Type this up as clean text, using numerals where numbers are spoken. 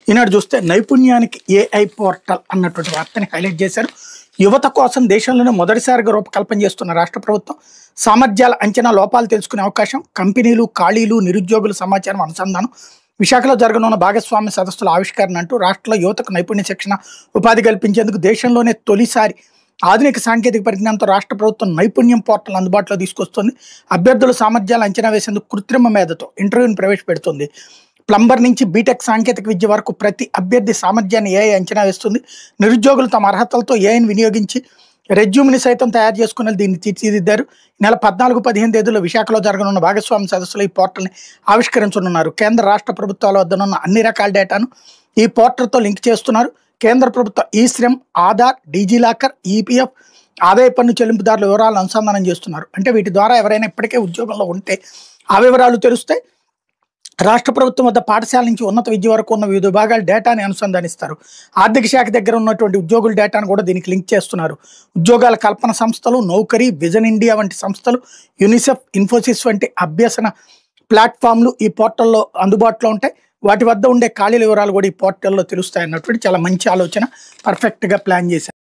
ఈనాడు చూస్తే నైపుణ్యానికి AI portal అన్నటువంటి వార్తని హైలైట్ చేశారు. యువత కోసం దేశంలోనే మొదటిసారిగా రూపకల్పన చేస్తున్న రాష్ట్ర ప్రభుత్వం సామర్థ్యాల అంచనా లోపాలు తెలుసుకునే అవకాశం, కంపెనీలు, ఖాళీలు, నిరుద్యోగుల సమాచారం అనుసంధానం, విశాఖలో జరగనున్న భాగస్వామ్య సదస్సుల ఆవిష్కరణ అంటూ రాష్ట్రంలో యువతకు నైపుణ్య శిక్షణ, ఉపాధి కల్పించేందుకు దేశంలోనే తొలిసారి ఆధునిక సాంకేతిక పరిజ్ఞానంతో రాష్ట్ర ప్రభుత్వం నైపుణ్యం పోర్టల్ అందుబాటులో తీసుకొస్తుంది. అభ్యర్థుల సామర్థ్యాలు అంచనా వేసేందుకు కృత్రిమ మేధతో ఇంటర్వ్యూని ప్రవేశపెడుతుంది. ప్లంబర్ నుంచి బీటెక్ సాంకేతిక విద్య వరకు ప్రతి అభ్యర్థి సామర్థ్యాన్ని ఏఐ అంచనా వేస్తుంది. నిరుద్యోగులు తమ అర్హతలతో ఏఐని వినియోగించి రెజ్యూమ్ని సైతం తయారు చేసుకుని దీన్ని తీర్చిదిద్దారు. ఈ నెల 14-15 తేదీల్లో విశాఖలో జరగనున్న భాగస్వామ్య సదస్సులో ఈ పోర్టల్ని ఆవిష్కరించనున్నారు. కేంద్ర రాష్ట్ర ప్రభుత్వాల వద్దనున్న అన్ని రకాల డేటాను ఈ పోర్టల్తో లింక్ చేస్తున్నారు. కేంద్ర ప్రభుత్వ ఈ-శ్రమ్, ఆధార్, డిజిలాకర్, ఈపీఎఫ్, ఆదాయ పన్ను చెల్లింపుదారుల వివరాలను అనుసంధానం చేస్తున్నారు. అంటే వీటి ద్వారా ఎవరైనా ఇప్పటికే ఉద్యోగంలో ఉంటే ఆ వివరాలు తెలుస్తాయి. రాష్ట్ర ప్రభుత్వం వద్ద పాఠశాల నుంచి ఉన్నత విద్య వరకు ఉన్న వివిధ విభాగాల డేటాని అనుసంధానిస్తారు. ఆర్థిక శాఖ దగ్గర ఉన్నటువంటి ఉద్యోగుల డేటాను కూడా దీనికి లింక్ చేస్తున్నారు. ఉద్యోగాల కల్పన సంస్థలు, నౌకరీ, విజన్ ఇండియా వంటి సంస్థలు, యూనిసెఫ్, ఇన్ఫోసిస్ వంటి అభ్యసన ప్లాట్ఫామ్లు ఈ పోర్టల్లో అందుబాటులో ఉంటాయి. వాటి వద్ద ఉండే ఖాళీల వివరాలు కూడా ఈ పోర్టల్లో తెలుస్తాయి అన్నటువంటి చాలా మంచి ఆలోచన, పర్ఫెక్ట్గా ప్లాన్ చేశారు.